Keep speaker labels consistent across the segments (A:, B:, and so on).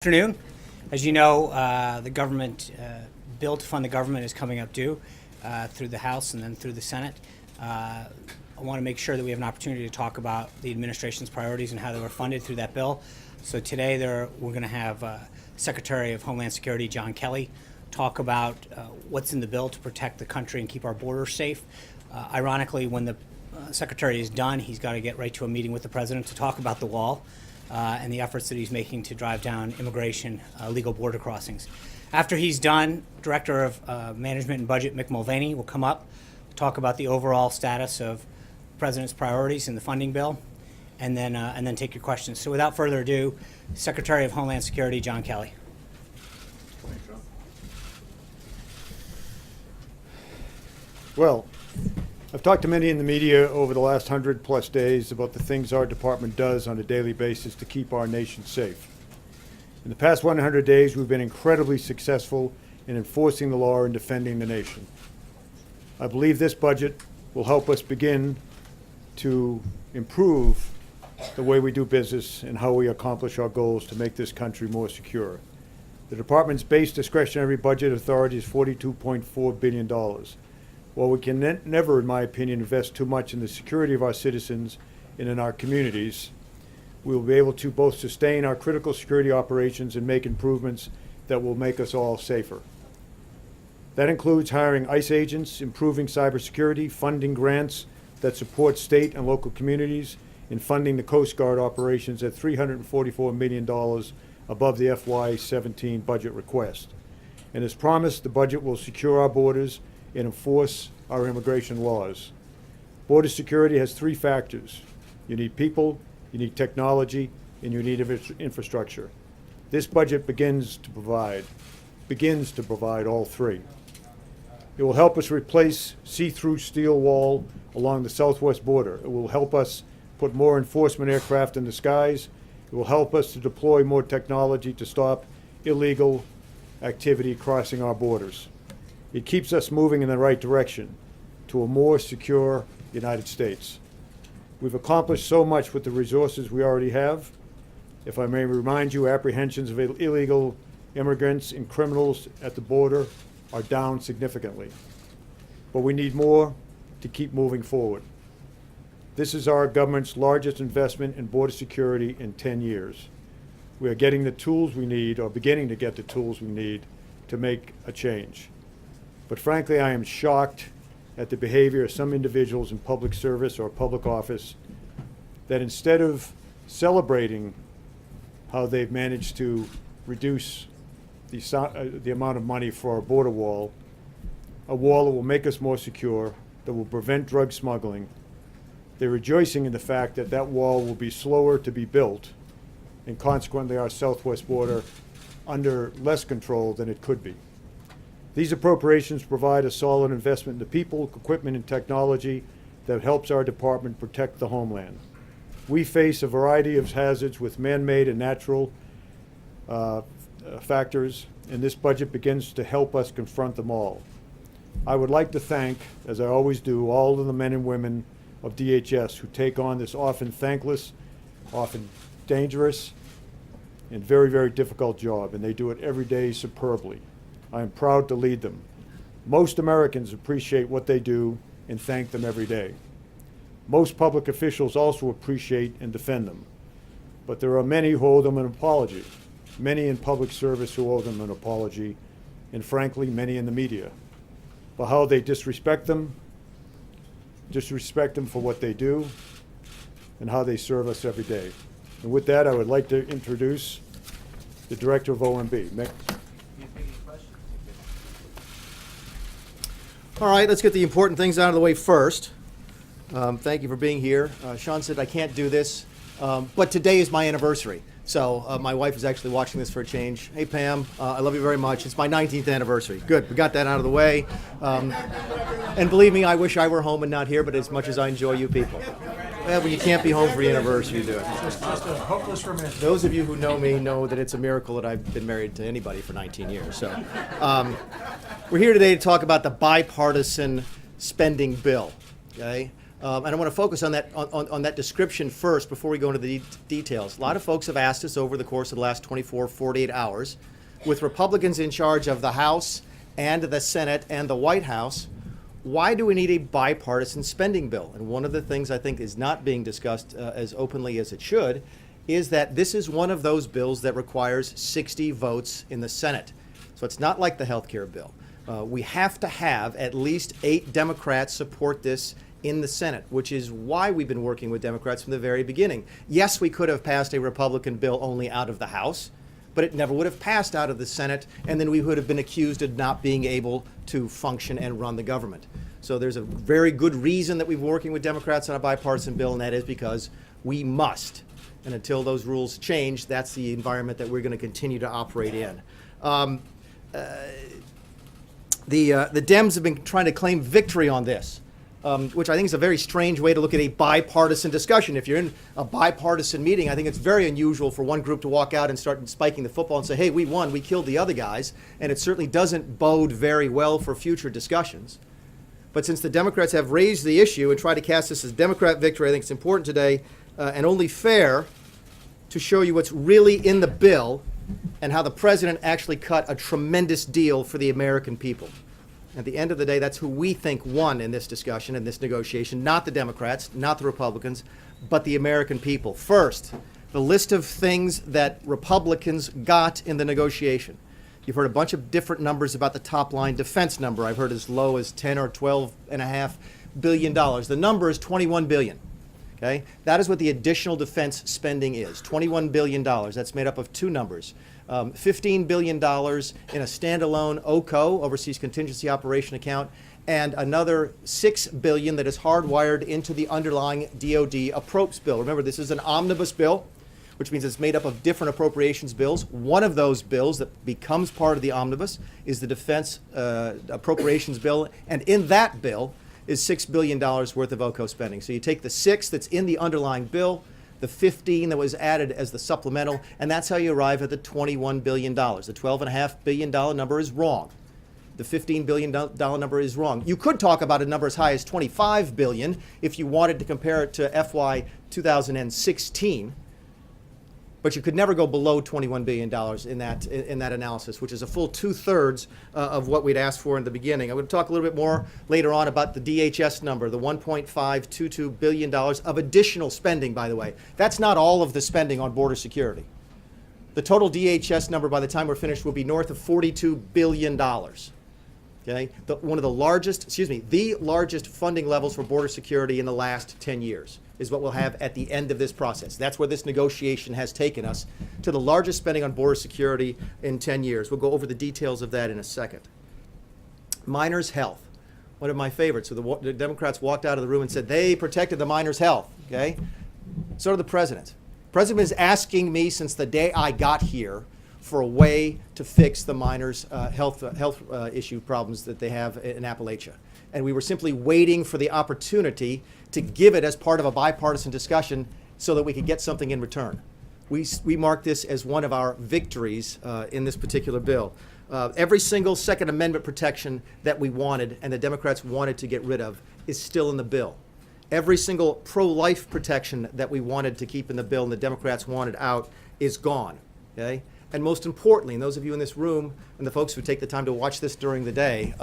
A: Afternoon. As you know, the government bill to fund the government is coming up due through the House and then through the Senate. I want to make sure that we have an opportunity to talk about the administration's priorities and how they were funded through that bill. So today we're going to have Secretary of Homeland Security John Kelly talk about what's in the bill to protect the country and keep our borders safe. Ironically, when the Secretary is done, he's got to get right to a meeting with the President to talk about the wall. And the efforts that he's making to drive down immigration, legal border crossings. After he's done, Director of Management and Budget Mick Mulvaney will come up, talk about the overall status of the President's priorities in the funding bill, and then take your questions. So without further ado, Secretary of Homeland Security John Kelly.
B: Well, I've talked to many in the media over the last 100+ days about the things our department does on a daily basis to keep our nation safe. In the past 100 days, we've been incredibly successful in enforcing the law and defending the nation. I believe this budget will help us begin to improve the way we do business and how we accomplish our goals to make this country more secure. The department's base discretionary budget authority is $42.4 billion. While we can never, in my opinion, invest too much in the security of our citizens and in our communities, we will be able to both sustain our critical security operations and make improvements that will make us all safer. That includes hiring ICE agents, improving cybersecurity, funding grants that support state and local communities, and funding the Coast Guard operations at $344 million above the FY17 budget request. And as promised, the budget will secure our borders and enforce our immigration laws. Border security has three factors. You need people, you need technology, and you need infrastructure. This budget begins to provide all three. It will help us replace see-through steel wall along the southwest border. It will help us put more enforcement aircraft in the skies. It will help us to deploy more technology to stop illegal activity crossing our borders. It keeps us moving in the right direction to a more secure United States. We've accomplished so much with the resources we already have. If I may remind you, apprehensions of illegal immigrants and criminals at the border are down significantly. But we need more to keep moving forward. This is our government's largest investment in border security in 10 years. We are getting the tools we need, or beginning to get the tools we need, to make a change. But frankly, I am shocked at the behavior of some individuals in public service or public office that instead of celebrating how they've managed to reduce the amount of money for our border wall, a wall that will make us more secure, that will prevent drug smuggling, they're rejoicing in the fact that that wall will be slower to be built, and consequently our southwest border under less control than it could be. These appropriations provide a solid investment in the people, equipment, and technology that helps our department protect the homeland. We face a variety of hazards with man-made and natural factors, and this budget begins to help us confront them all. I would like to thank, as I always do, all of the men and women of DHS who take on this often thankless, often dangerous, and very, very difficult job, and they do it every day superbly. I am proud to lead them. Most Americans appreciate what they do and thank them every day. Most public officials also appreciate and defend them. But there are many who owe them an apology, many in public service who owe them an apology, and frankly, many in the media, for how they disrespect them for what they do, and how they serve us every day. And with that, I would like to introduce the Director of OMB, Mick.
C: All right, let's get the important things out of the way first. Thank you for being here. Sean said I can't do this, but today is my anniversary. So my wife is actually watching this for a change. Hey, Pam, I love you very much. It's my 19th anniversary. Good, we got that out of the way. And believe me, I wish I were home and not here, but as much as I enjoy you people. Well, when you can't be home for your anniversary, you do it.
D: Just a hopeless romantic.
C: Those of you who know me know that it's a miracle that I've been married to anybody for 19 years. So we're here today to talk about the bipartisan spending bill, okay? And I want to focus on that description first before we go into the details. A lot of folks have asked us over the course of the last 24, 48 hours, with Republicans in charge of the House and the Senate and the White House, why do we need a bipartisan spending bill? And one of the things I think is not being discussed as openly as it should is that this is one of those bills that requires 60 votes in the Senate. So it's not like the health care bill. We have to have at least 8 Democrats support this in the Senate, which is why we've been working with Democrats from the very beginning. Yes, we could have passed a Republican bill only out of the House, but it never would have passed out of the Senate, and then we would have been accused of not being able to function and run the government. So there's a very good reason that we're working with Democrats on a bipartisan bill, and that is because we must. And until those rules change, that's the environment that we're going to continue to operate in. The Dems have been trying to claim victory on this, which I think is a very strange way to look at a bipartisan discussion. If you're in a bipartisan meeting, I think it's very unusual for one group to walk out and start spiking the football and say, hey, we won, we killed the other guys, and it certainly doesn't bode very well for future discussions. But since the Democrats have raised the issue and tried to cast this as Democrat victory, I think it's important today and only fair to show you what's really in the bill and how the president actually cut a tremendous deal for the American people. At the end of the day, that's who we think won in this discussion, in this negotiation, not the Democrats, not the Republicans, but the American people. First, the list of things that Republicans got in the negotiation. You've heard a bunch of different numbers about the top line defense number. I've heard as low as 10 or 12.5 billion dollars. The number is 21 billion. Okay? That is what the additional defense spending is, $21 billion. That's made up of 2 numbers. $15 billion in a standalone OCO, Overseas Contingency Operation account, and another $6 billion that is hardwired into the underlying DoD approps bill. Remember, this is an omnibus bill, which means it's made up of different appropriations bills. One of those bills that becomes part of the omnibus is the Defense Appropriations Bill, and in that bill is $6 billion worth of OCO spending. So you take the 6 that's in the underlying bill, the 15 that was added as the supplemental, and that's how you arrive at the $21 billion. The $12.5 billion number is wrong. The $15 billion number is wrong. You could talk about a number as high as $25 billion if you wanted to compare it to FY 2016, but you could never go below $21 billion in that analysis, which is a full 2/3 of what we'd asked for in the beginning. I'm going to talk a little bit more later on about the DHS number, the $1.522 billion of additional spending, by the way. That's not all of the spending on border security. The total DHS number by the time we're finished will be north of $42 billion. Okay? The largest funding levels for border security in the last 10 years is what we'll have at the end of this process. That's where this negotiation has taken us, to the largest spending on border security in 10 years. We'll go over the details of that in a second. Miners' health, one of my favorites. So the Democrats walked out of the room and said they protected the miners' health. Okay? So did the president. The president is asking me since the day I got here for a way to fix the miners' health issue problems that they have in Appalachia. And we were simply waiting for the opportunity to give it as part of a bipartisan discussion so that we could get something in return. We mark this as one of our victories in this particular bill. Every single Second Amendment protection that we wanted and the Democrats wanted to get rid of is still in the bill. Every single pro-life protection that we wanted to keep in the bill and the Democrats wanted out is gone. Okay? And most importantly, and those of you in this room and the folks who take the time to watch this during the day,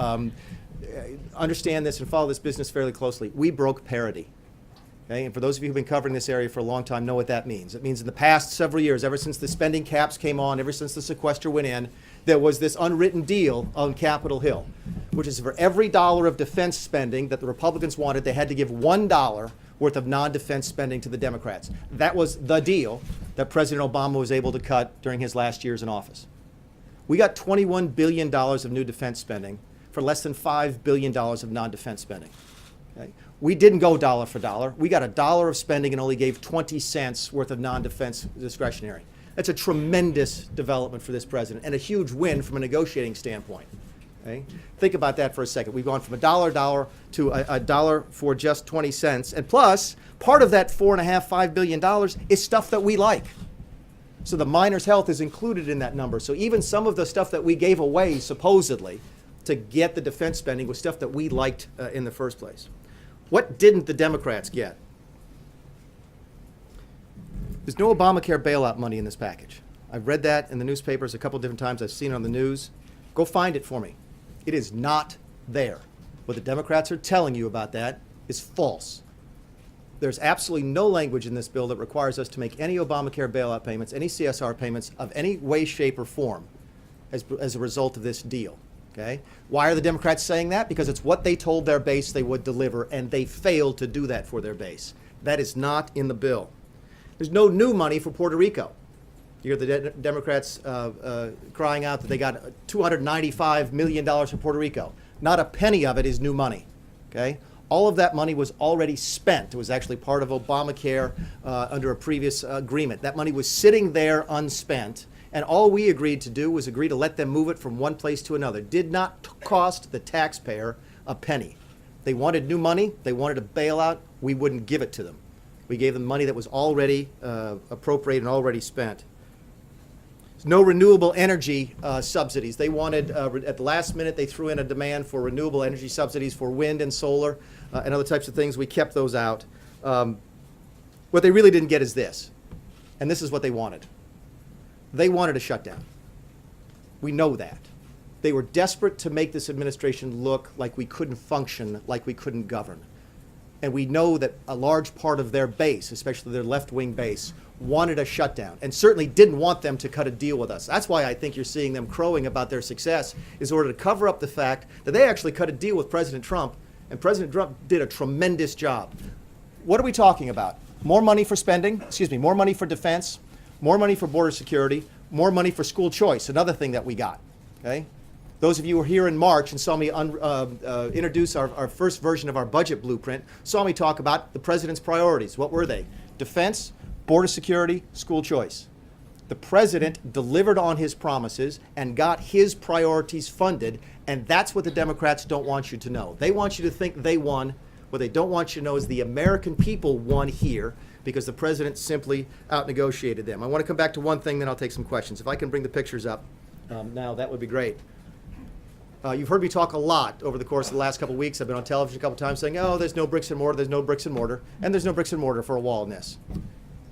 C: understand this and follow this business fairly closely. We broke parity. Okay? And for those of you who've been covering this area for a long time, know what that means. It means in the past several years, ever since the spending caps came on, ever since the sequester went in, there was this unwritten deal on Capitol Hill, which is for every dollar of defense spending that the Republicans wanted, they had to give $1 worth of non-defense spending to the Democrats. That was the deal that President Obama was able to cut during his last years in office. We got $21 billion of new defense spending for less than $5 billion of non-defense spending. Okay? We didn't go dollar for dollar. We got $1 of spending and only gave 20 cents worth of non-defense discretionary. That's a tremendous development for this president and a huge win from a negotiating standpoint. Okay? Think about that for a second. We've gone from $1 to a dollar for just 20 cents. And plus, part of that $4.5 billion is stuff that we like. So the miners' health is included in that number. So even some of the stuff that we gave away, supposedly, to get the defense spending was stuff that we liked in the first place. What didn't the Democrats get? There's no Obamacare bailout money in this package. I've read that in the newspapers a couple different times. I've seen it on the news. Go find it for me. It is not there. What the Democrats are telling you about that is false. There's absolutely no language in this bill that requires us to make any Obamacare bailout payments, any CSR payments of any way, shape, or form as a result of this deal. Okay? Why are the Democrats saying that? Because it's what they told their base they would deliver, and they failed to do that for their base. That is not in the bill. There's no new money for Puerto Rico. You hear the Democrats crying out that they got $295 million for Puerto Rico. Not a penny of it is new money. Okay? All of that money was already spent. It was actually part of Obamacare under a previous agreement. That money was sitting there unspent, and all we agreed to do was agree to let them move it from one place to another. Did not cost the taxpayer a penny. They wanted new money. They wanted a bailout. We wouldn't give it to them. We gave them money that was already appropriated and already spent. No renewable energy subsidies. They wanted, at the last minute, they threw in a demand for renewable energy subsidies for wind and solar and other types of things. We kept those out. What they really didn't get is this, and this is what they wanted. They wanted a shutdown. We know that. They were desperate to make this administration look like we couldn't function, like we couldn't govern. And we know that a large part of their base, especially their left-wing base, wanted a shutdown and certainly didn't want them to cut a deal with us. That's why I think you're seeing them crowing about their success, is in order to cover up the fact that they actually cut a deal with President Trump, and President Trump did a tremendous job. What are we talking about? More money for spending, more money for defense, more money for border security, more money for school choice, another thing that we got, okay? Those of you who were here in March and saw me introduce our first version of our budget blueprint, saw me talk about the president's priorities. What were they? Defense, border security, school choice. The president delivered on his promises and got his priorities funded, and that's what the Democrats don't want you to know. They want you to think they won. What they don't want you to know is the American people won here because the president simply out-negotiated them. I want to come back to one thing, then I'll take some questions. If I can bring the pictures up now, that would be great. You've heard me talk a lot over the course of the last couple of weeks. I've been on television a couple of times saying, oh, there's no bricks and mortar, there's no bricks and mortar, and there's no bricks and mortar for a wall in this.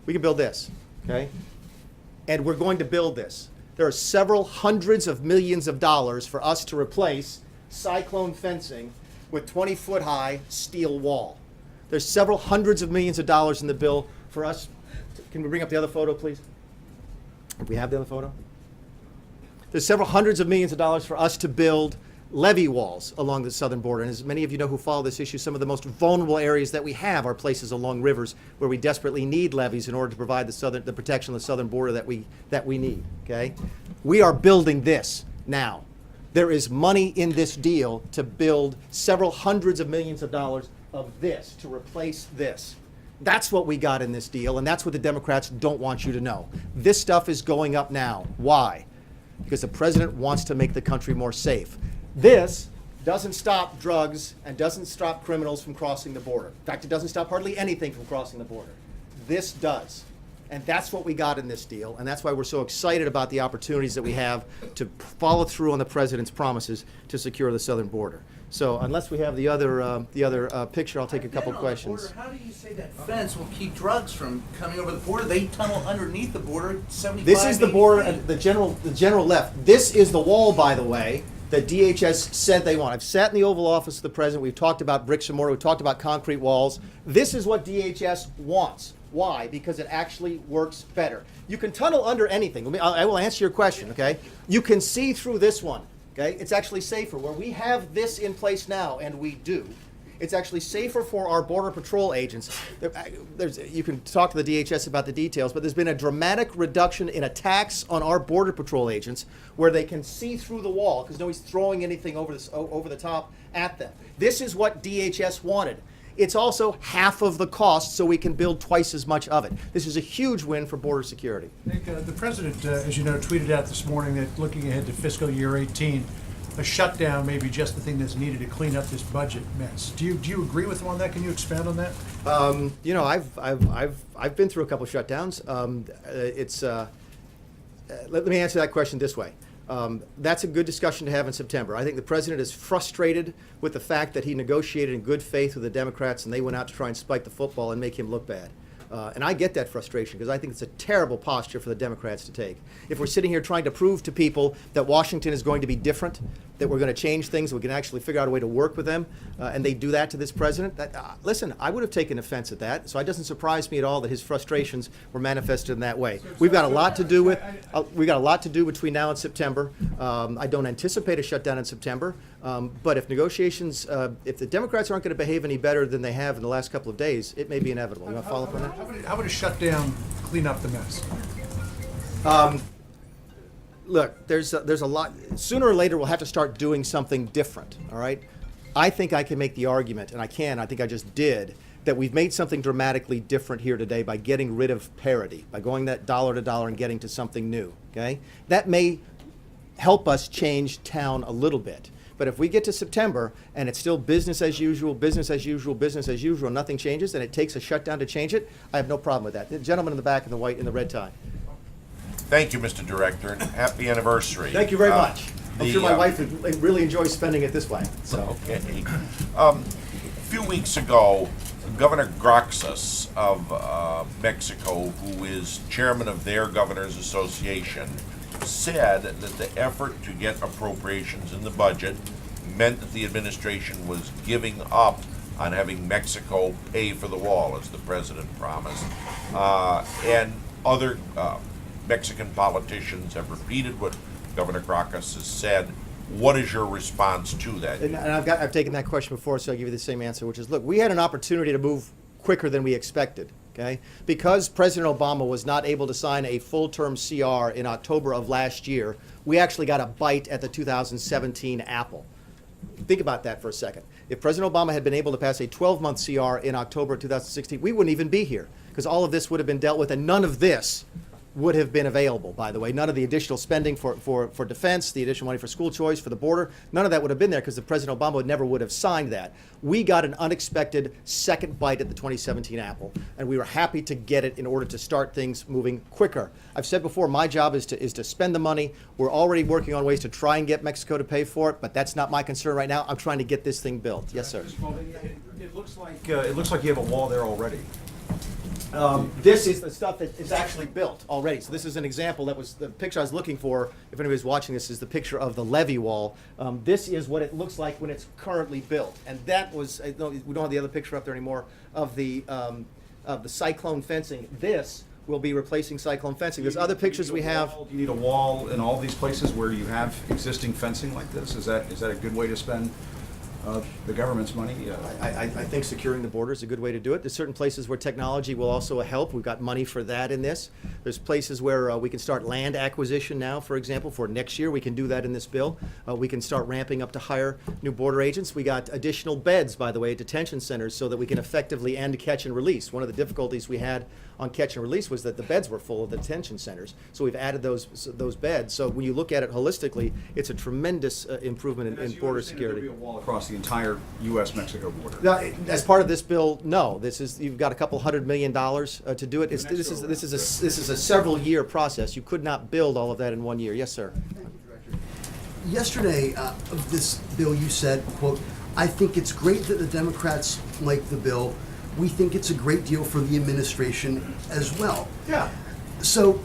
C: We can build this, okay? And we're going to build this. There are several hundreds of millions of dollars for us to replace cyclone fencing with 20-foot high steel wall. There's several hundreds of millions of dollars in the bill for us. Can we bring up the other photo, please? If we have the other photo. There's several hundreds of millions of dollars for us to build levee walls along the southern border. And as many of you know who follow this issue, some of the most vulnerable areas that we have are places along rivers where we desperately need levees in order to provide the protection of the southern border that we need. Okay? We are building this now. There is money in this deal to build several hundreds of millions of dollars of this to replace this. That's what we got in this deal, and that's what the Democrats don't want you to know. This stuff is going up now. Why? Because the president wants to make the country more safe. This doesn't stop drugs and doesn't stop criminals from crossing the border. In fact, it doesn't stop hardly anything from crossing the border. This does. And that's what we got in this deal, and that's why we're so excited about the opportunities that we have to follow through on the president's promises to secure the southern border. So unless we have the other picture, I'll take a couple questions.
D: How do you say that fence will keep drugs from coming over the border? They tunnel underneath the border 75
C: This is the
D: 80
C: border,
D: feet.
C: the general left. This is the wall, by the way, that DHS said they want. I've sat in the Oval Office of the president. We've talked about bricks and mortar. We've talked about concrete walls. This is what DHS wants. Why? Because it actually works better. You can tunnel under anything. I will answer your question, okay? You can see through this one, okay? It's actually safer. Where we have this in place now, and we do, it's actually safer for our Border Patrol agents. You can talk to the DHS about the details, but there's been a dramatic reduction in attacks on our Border Patrol agents where they can see through the wall because nobody's throwing anything over the top at them. This is what DHS wanted. It's also half of the cost, so we can build twice as much of it. This is a huge win for border security.
E: Nick, the president, as you know, tweeted out this morning that looking ahead to fiscal year 18, a shutdown may be just the thing that's needed to clean up this budget mess. Do you agree with him on that? Can you expand on that?
C: You know, I've been through a couple shutdowns. Let me answer that question this way. That's a good discussion to have in September. I think the president is frustrated with the fact that he negotiated in good faith with the Democrats and they went out to try and spike the football and make him look bad. And I get that frustration because I think it's a terrible posture for the Democrats to take. If we're sitting here trying to prove to people that Washington is going to be different, that we're going to change things, we can actually figure out a way to work with them, and they do that to this president, listen, I would have taken offense at that. So it doesn't surprise me at all that his frustrations were manifested in that way. We've got a lot to do with. We've got a lot to do between now and September. I don't anticipate a shutdown in September. But if negotiations, if the Democrats aren't going to behave any better than they have in the last couple of days, it may be inevitable. You want to follow up on that?
E: How would a shutdown clean up the mess?
C: Look, there's a lot. Sooner or later, we'll have to start doing something different. All right. I think I can make the argument, and I can. I think I just did. That we've made something dramatically different here today by getting rid of parity, by going that dollar to dollar and getting to something new. Okay. That may help us change town a little bit. But if we get to September and it's still business as usual, business as usual, business as usual, nothing changes, and it takes a shutdown to change it, I have no problem with that. The gentleman in the back in the white, in the red tie.
F: Thank you, Mr. Director, and happy anniversary.
C: Thank you very much. I'm sure my
F: the,
C: wife would really enjoy spending it this way. So.
F: Okay. A few weeks ago, Governor Groxus of Mexico, who is chairman of their Governors Association, said that the effort to get appropriations in the budget meant that the administration was giving up on having Mexico pay for the wall, as the president promised. And other Mexican politicians have repeated what Governor Groxus has said. What is your response to that?
C: And I've taken that question before, so I'll give you the same answer, which is, look, we had an opportunity to move quicker than we expected. Okay? Because President Obama was not able to sign a full-term CR in October of last year, we actually got a bite at the 2017 apple. Think about that for a second. If President Obama had been able to pass a 12-month CR in October of 2016, we wouldn't even be here because all of this would have been dealt with, and none of this would have been available, by the way. None of the additional spending for defense, the additional money for school choice, for the border, none of that would have been there because the President Obama never would have signed that. We got an unexpected second bite at the 2017 apple, and we were happy to get it in order to start things moving quicker. I've said before, my job is to spend the money. We're already working on ways to try and get Mexico to pay for it, but that's not my concern right now. I'm trying to get this thing built. Yes, sir.
G: Well, it looks like you have a wall there already.
C: This is the stuff that is actually built already. So this is an example. That was the picture I was looking for. If anybody's watching this, is the picture of the levee wall. This is what it looks like when it's currently built. And that was, we don't have the other picture up there anymore, of the cyclone fencing. This will be replacing cyclone fencing. There's other pictures we have.
G: Do you need a wall in all these places where you have existing fencing like this? Is that a good way to spend the government's money?
C: I think securing the border is a good way to do it. There's certain places where technology will also help. We've got money for that in this. There's places where we can start land acquisition now, for example, for next year. We can do that in this bill. We can start ramping up to hire new border agents. We got additional beds, by the way, at detention centers so that we can effectively end catch and release. One of the difficulties we had on catch and release was that the beds were full of the detention centers. So we've added those beds. So when you look at it holistically, it's a tremendous improvement in border security.
G: There'll be a wall across the entire U.S.-Mexico border.
C: Now, as part of this bill, no. This is, you've got a couple $100 million to do it. This is a several-year process. You could not build all of that in 1 year. Yes, sir.
H: Yesterday, of this bill, you said, quote, "I think it's great that the Democrats like the bill. We think it's a great deal for the administration as well."
C: Yeah.
H: So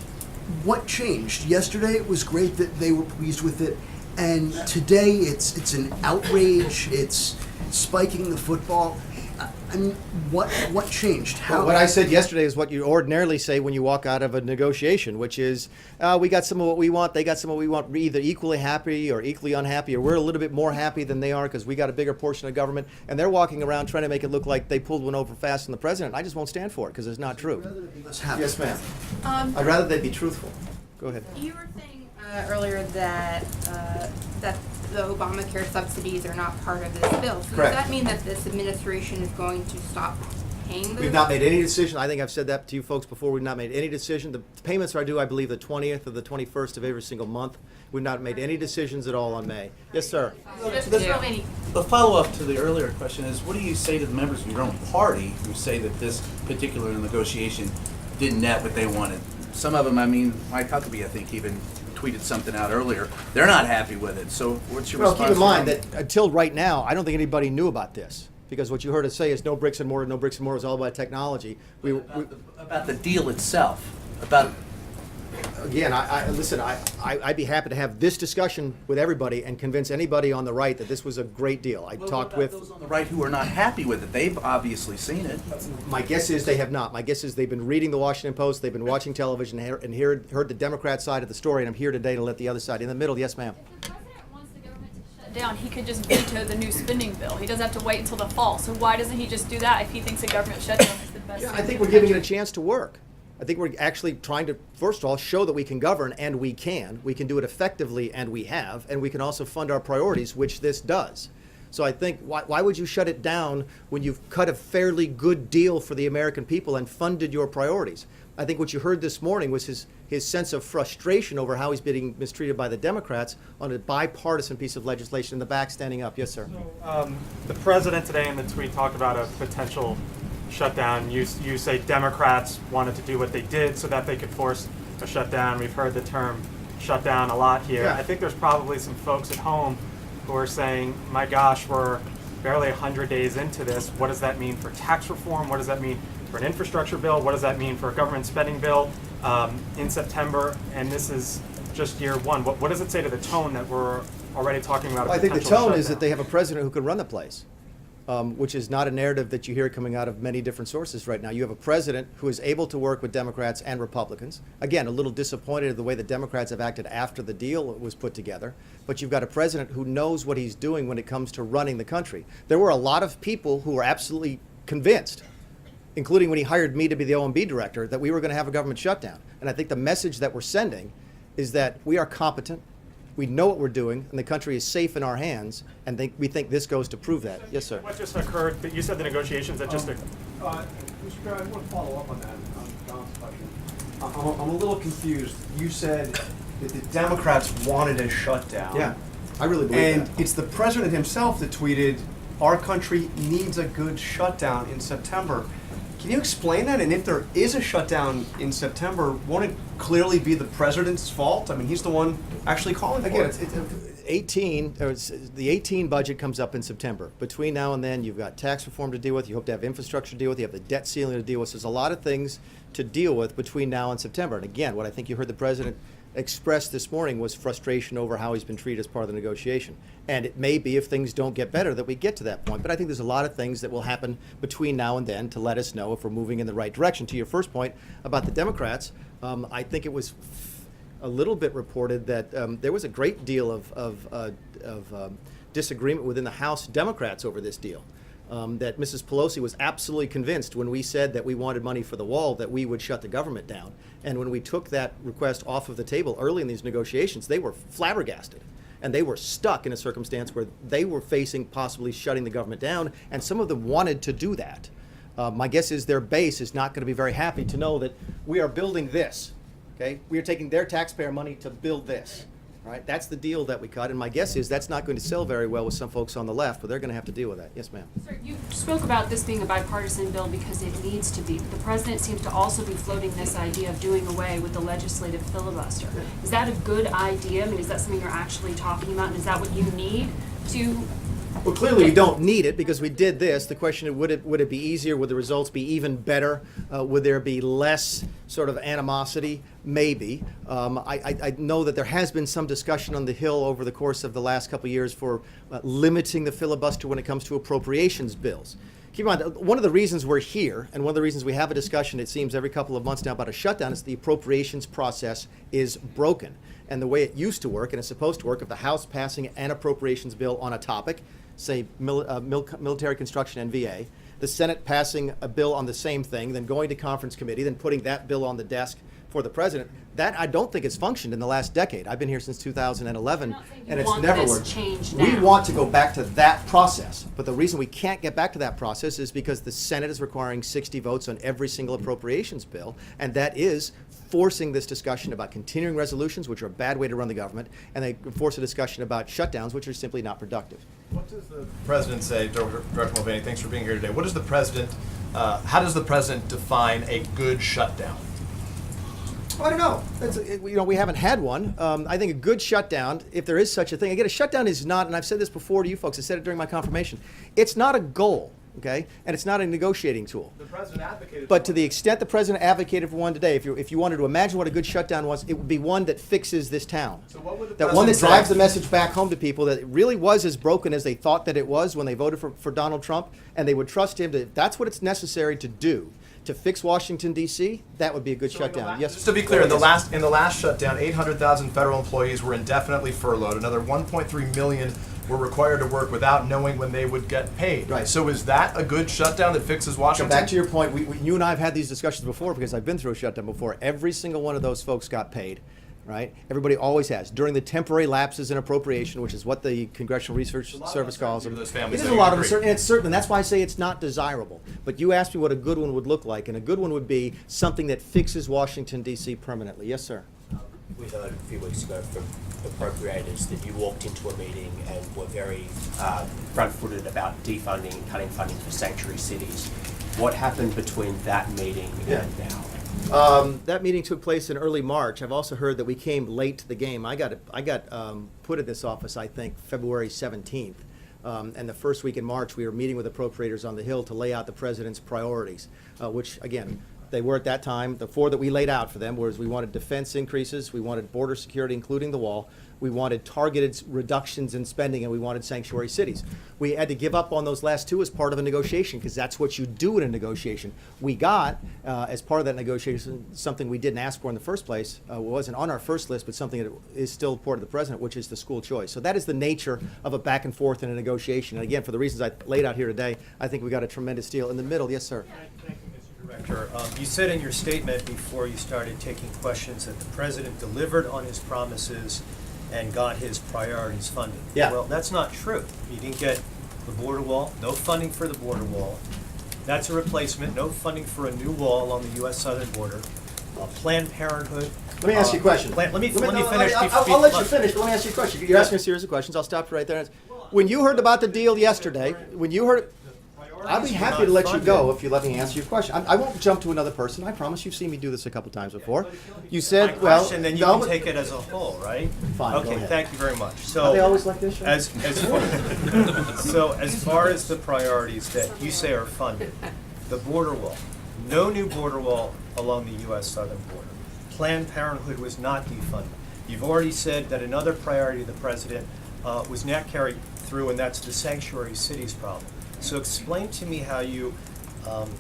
H: what changed? Yesterday it was great that they were pleased with it, and today it's an outrage, it's spiking the football. I mean, what changed?
C: Well, what I said yesterday is what you ordinarily say when you walk out of a negotiation, which is, we got some of what we want, they got some of what we want. We're either equally happy or equally unhappy, or we're a little bit more happy than they are because we got a bigger portion of government, and they're walking around trying to make it look like they pulled one over fast on the president. I just won't stand for it because it's not true. Yes, ma'am. I'd rather they be truthful. Go ahead.
I: You were saying earlier that that the Obamacare subsidies are not part of this bill. So
C: Correct.
I: Does that mean that this administration is going to stop paying those?
C: We've not made any decision. I think I've said that to you folks before. We've not made any decision. The payments are due, I believe, the 20th or the 21st of every single month. We've not made any decisions at all on May. Yes, sir.
D: The follow-up to the earlier question is, what do you say to the members of your own party who say that this particular negotiation didn't net what they wanted? Some of them, I mean, Mike Huckabee, I think, even tweeted something out earlier. They're not happy with it. So what's your
C: Well,
D: response?
C: keep in mind
D: to
C: that until right now, I don't think anybody knew about this. Because what you heard us say is no bricks and mortar is all about technology.
D: about the deal itself? About
C: Again, listen, I'd be happy to have this discussion with everybody and convince anybody on the right that this was a great deal. I talked with.
D: those on the right who are not happy with it. They've obviously seen it.
C: My guess is they have not. My guess is they've been reading the Washington Post, they've been watching television, and heard the Democrat side of the story, and I'm here today to let the other side in the middle. Yes, ma'am.
J: If the president wants the government to shut down, he could just veto the new spending bill. He doesn't have to wait until the fall. So why doesn't he just do that if he thinks a government shutdown is the best
C: Yeah, I
J: thing
C: think
J: for
C: we're
J: the
C: giving it a
J: country?
C: chance to work. I think we're actually trying to, first of all, show that we can govern, and we can. We can do it effectively, and we have. And we can also fund our priorities, which this does. So I think, why would you shut it down when you've cut a fairly good deal for the American people and funded your priorities? I think what you heard this morning was his sense of frustration over how he's being mistreated by the Democrats on a bipartisan piece of legislation in the back standing up. Yes, sir.
K: The president today in the tweet talked about a potential shutdown. You say Democrats wanted to do what they did so that they could force a shutdown. We've heard the term shutdown a lot here.
C: Yeah.
K: I think there's probably some folks at home who are saying, my gosh, we're barely 100 days into this. What does that mean for tax reform? What does that mean for an infrastructure bill? What does that mean for a government spending bill in September? And this is just year one. What does it say to the tone that we're already talking about?
C: Well, I think the tone is that they have a president who can run the place, which is not a narrative that you hear coming out of many different sources right now. You have a president who is able to work with Democrats and Republicans. Again, a little disappointed at the way the Democrats have acted after the deal was put together. But you've got a president who knows what he's doing when it comes to running the country. There were a lot of people who were absolutely convinced, including when he hired me to be the OMB director, that we were going to have a government shutdown. And I think the message that we're sending is that we are competent, we know what we're doing, and the country is safe in our hands, and we think this goes to prove that. Yes, sir.
K: What just occurred, but you said the negotiations that just
L: Mr. Chair, I want to follow up on that, on Don's question. I'm a little confused. You said that the Democrats wanted a shutdown.
C: Yeah, I really believe
L: And
C: that.
L: it's the president himself that tweeted, "Our country needs a good shutdown in September." Can you explain that? And if there is a shutdown in September, won't it clearly be the president's fault? I mean, he's the one actually calling for
C: Again,
L: it.
C: the 18 budget comes up in September. Between now and then, you've got tax reform to deal with, you hope to have infrastructure to deal with, you have the debt ceiling to deal with. So there's a lot of things to deal with between now and September. And again, what I think you heard the president express this morning was frustration over how he's been treated as part of the negotiation. And it may be, if things don't get better, that we get to that point. But I think there's a lot of things that will happen between now and then to let us know if we're moving in the right direction. To your first point about the Democrats, I think it was a little bit reported that there was a great deal of disagreement within the House Democrats over this deal. That Mrs. Pelosi was absolutely convinced when we said that we wanted money for the wall that we would shut the government down. And when we took that request off of the table early in these negotiations, they were flabbergasted. And they were stuck in a circumstance where they were facing possibly shutting the government down, and some of them wanted to do that. My guess is their base is not going to be very happy to know that we are building this. Okay, we are taking their taxpayer money to build this. All right, that's the deal that we cut, and my guess is that's not going to sell very well with some folks on the left, but they're going to have to deal with that. Yes, ma'am.
J: Sir, you spoke about this being a bipartisan bill because it needs to be. But the president seems to also be floating this idea of doing away with the legislative filibuster. Is that a good idea? I mean, is that something you're actually talking about? And is that what you need to?
C: Well, clearly we don't need it because we did this. The question is, would it be easier? Would the results be even better? Would there be less sort of animosity? Maybe. I know that there has been some discussion on the Hill over the course of the last couple of years for limiting the filibuster when it comes to appropriations bills. Keep in mind, one of the reasons we're here, and one of the reasons we have a discussion, it seems, every couple of months now about a shutdown, is the appropriations process is broken. And the way it used to work, and it's supposed to work, if the House passing an appropriations bill on a topic, say military construction and VA, the Senate passing a bill on the same thing, then going to conference committee, then putting that bill on the desk for the president, that I don't think has functioned in the last decade. I've been here since 2011, and it's never worked.
J: Change
C: We
J: now.
C: want to go back to that process, but the reason we can't get back to that process is because the Senate is requiring 60 votes on every single appropriations bill, and that is forcing this discussion about continuing resolutions, which are a bad way to run the government, and they force a discussion about shutdowns, which are simply not productive.
M: What does the president say, Director Mulvaney, thanks for being here today. What does the president, how does the president define a good shutdown?
C: I don't know. We haven't had one. I think a good shutdown, if there is such a thing. Again, a shutdown is not, and I've said this before to you folks, I said it during my confirmation, it's not a goal, okay? And it's not a negotiating tool.
M: The president advocated.
C: But to the extent the president advocated for one today, if you wanted to imagine what a good shutdown was, it would be one that fixes this town.
M: So what would the
C: That one that
M: president
C: drives
M: say?
C: the message back home to people that it really was as broken as they thought that it was when they voted for Donald Trump, and they would trust him to, if that's what it's necessary to do to fix Washington, D.C., that would be a good shutdown. Yes.
M: Just to be clear, in the last shutdown, 800,000 federal employees were indefinitely furloughed. Another 1.3 million were required to work without knowing when they would get paid.
C: Right.
M: So is that a good shutdown that fixes
C: So
M: Washington?
C: back to your point, you and I have had these discussions before because I've been through a shutdown before. Every single one of those folks got paid, right? Everybody always has. During the temporary lapses in appropriation, which is what the Congressional Research Service calls them.
M: those
C: It
M: families
C: is
M: that
C: a lot of
M: agree.
C: uncertainty, and it's certain, and that's why I say it's not desirable. But you asked me what a good one would look like, and a good one would be something that fixes Washington, D.C. permanently. Yes, sir.
N: We heard a few weeks ago from appropriators that you walked into a meeting and were very front-footed about defunding and cutting funding for sanctuary cities. What happened between that meeting and now?
C: That meeting took place in early March. I've also heard that we came late to the game. I got put in this office, I think, February 17th. And the first week in March, we were meeting with appropriators on the Hill to lay out the president's priorities, which, again, they were at that time. The four that we laid out for them was we wanted defense increases, we wanted border security, including the wall, we wanted targeted reductions in spending, and we wanted sanctuary cities. We had to give up on those last two as part of a negotiation, because that's what you do in a negotiation. We got, as part of that negotiation, something we didn't ask for in the first place, wasn't on our first list, but something that is still important to the president, which is the school choice. So that is the nature of a back and forth in a negotiation. And again, for the reasons I laid out here today, I think we got a tremendous deal. In the middle, yes, sir.
O: Director, you said in your statement before you started taking questions that the president delivered on his promises and got his priorities funded.
C: Yeah.
O: Well, that's not true. You didn't get the border wall, no funding for the border wall. That's a replacement, no funding for a new wall along the U.S. southern border. Planned Parenthood.
C: Let me ask you a question.
O: Let me finish.
C: I'll let you finish, but let me ask you a question. You're asking a series of questions. I'll stop you right there. When you heard about the deal yesterday, I'll be happy to let you go if you let me answer your question. I won't jump to another person. I promise you've seen me do this a couple times before. You said,
O: My
C: well,
O: question, then you
C: no,
O: can take it as a whole, right?
C: Fine, go
O: Okay,
C: ahead.
O: thank you very much. So
C: Are they always like this, Sean?
O: as far as the priorities that you say are funded, the border wall, no new border wall along the U.S. southern border. Planned Parenthood was not defunded. You've already said that another priority of the president was not carried through, and that's the sanctuary cities problem. So explain to me how you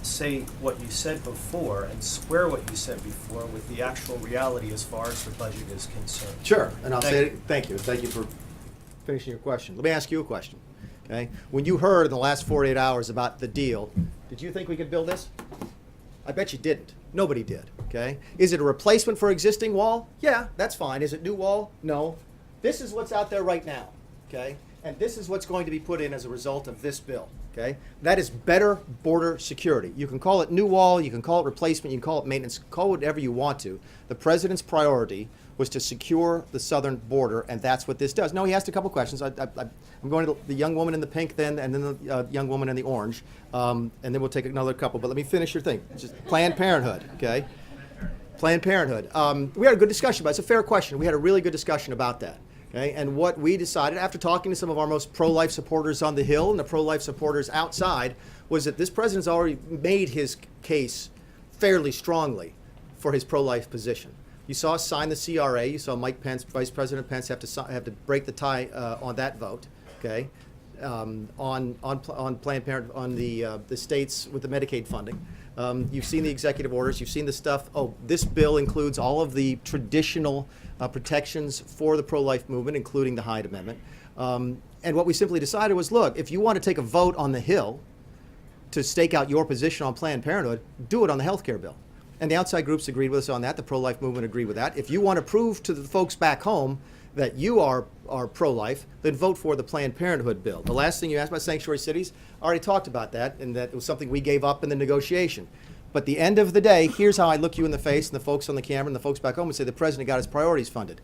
O: say what you said before and square what you said before with the actual reality as far as the budget is concerned.
C: Sure, and I'll
O: Thank
C: say
O: you.
C: it. Thank you. Thank you for finishing your question. Let me ask you a question. Okay, when you heard in the last 48 hours about the deal, did you think we could build this? I bet you didn't. Nobody did. Okay, is it a replacement for existing wall? Yeah, that's fine. Is it new wall? No. This is what's out there right now. Okay, and this is what's going to be put in as a result of this bill. Okay, that is better border security. You can call it new wall, you can call it replacement, you can call it maintenance, call it whatever you want to. The president's priority was to secure the southern border, and that's what this does. No, he asked a couple questions. I'm going to the young woman in the pink then, and then the young woman in the orange, and then we'll take another couple. But let me finish your thing. Just Planned Parenthood, okay? Planned Parenthood. We had a good discussion about it. It's a fair question. We had a really good discussion about that. Okay, and what we decided after talking to some of our most pro-life supporters on the Hill and the pro-life supporters outside was that this president's already made his case fairly strongly for his pro-life position. You saw us sign the CRA. You saw Mike Pence, Vice President Pence, have to break the tie on that vote. Okay, on Planned Parenthood, on the states with the Medicaid funding. You've seen the executive orders. You've seen the stuff. Oh, this bill includes all of the traditional protections for the pro-life movement, including the Hyde Amendment. And what we simply decided was, look, if you want to take a vote on the Hill to stake out your position on Planned Parenthood, do it on the health care bill. And the outside groups agreed with us on that. The pro-life movement agreed with that. If you want to prove to the folks back home that you are pro-life, then vote for the Planned Parenthood bill. The last thing you asked about sanctuary cities, I already talked about that, and that it was something we gave up in the negotiation. But the end of the day, here's how I look you in the face and the folks on the camera and the folks back home and say the president got his priorities funded.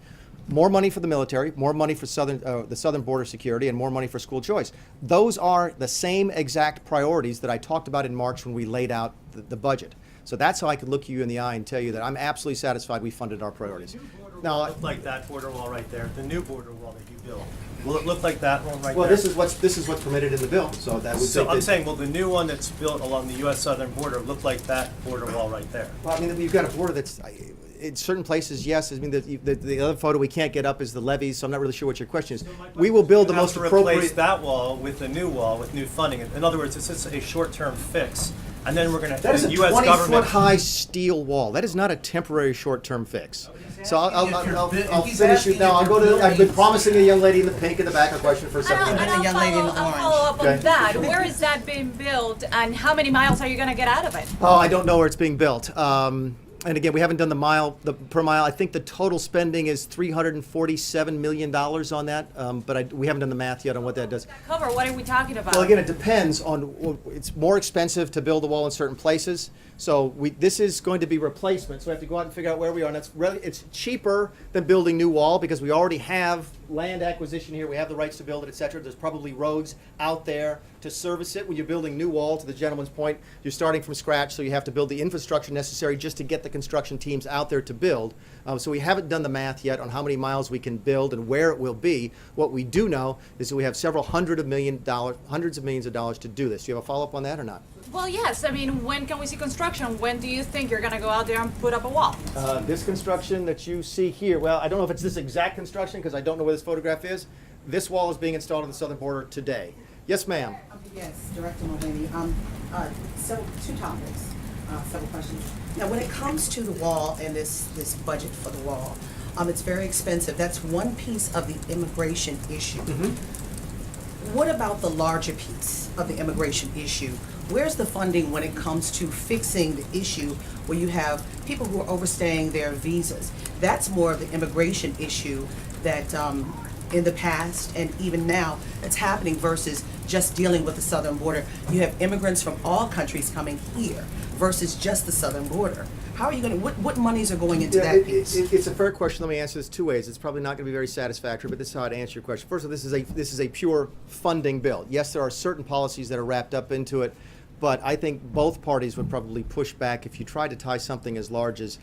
C: More money for the military, more money for the southern border security, and more money for school choice. Those are the same exact priorities that I talked about in March when we laid out the budget. So that's how I could look you in the eye and tell you that I'm absolutely satisfied we funded our priorities. Now,
O: Look like that border wall right there, the new border wall that you built. Will it look like that one right
C: well,
O: there?
C: this is what's permitted in the bill, so that would
O: So
C: take
O: I'm
C: the-
O: saying, will the new one that's built along the U.S. southern border look like that border wall right there?
C: Well, I mean, you've got a border that's, in certain places, yes. I mean, the other photo we can't get up is the levees, so I'm not really sure what your question is. We will build the
O: You have
C: most
O: to replace
C: appropriate.
O: that wall with the new wall with new funding. In other words, it's just a short-term fix, and then we're going to.
C: That is a
O: the U.S.
C: 20-foot
O: government.
C: high steel wall. That is not a temporary short-term fix. So I'll
D: he's
C: finish you.
D: asking
C: Now,
D: if
C: I'll go
D: you're
C: to, I've been
D: building-
C: promising the young lady in the pink in the back a question for a second.
P: I'll follow up
C: Okay.
P: on that. Where is that being built, and how many miles are you gonna get out of it?
C: Oh, I don't know where it's being built. And again, we haven't done the per mile. I think the total spending is $347 million on that, but we haven't done the math yet on what that does.
P: Cover, what are we talking about?
C: Well, again, it depends on, it's more expensive to build a wall in certain places. So this is going to be replacement, so we have to go out and figure out where we are. And it's cheaper than building new wall because we already have land acquisition here. We have the rights to build it, et cetera. There's probably roads out there to service it. When you're building new wall, to the gentleman's point, you're starting from scratch, so you have to build the infrastructure necessary just to get the construction teams out there to build. So we haven't done the math yet on how many miles we can build and where it will be. What we do know is that we have several hundreds of millions of dollars to do this. Do you have a follow-up on that or not?
P: Well, yes, I mean, when can we see construction? When do you think you're gonna go out there and put up a wall?
C: This construction that you see here, well, I don't know if it's this exact construction because I don't know where this photograph is. This wall is being installed on the southern border today. Yes, ma'am.
Q: Yes, Director Mulvaney. So two topics, several questions. Now, when it comes to the wall and this budget for the wall, it's very expensive. That's one piece of the immigration issue. What about the larger piece of the immigration issue? Where's the funding when it comes to fixing the issue where you have people who are overstaying their visas? That's more of the immigration issue that in the past and even now that's happening versus just dealing with the southern border. You have immigrants from all countries coming here versus just the southern border. How are you going to, what monies are going into that piece?
C: It's a fair question. Let me answer this two ways. It's probably not going to be very satisfactory, but this is how I'd answer your question. First of all, this is a pure funding bill. Yes, there are certain policies that are wrapped up into it, but I think both parties would probably push back if you tried to tie something as large as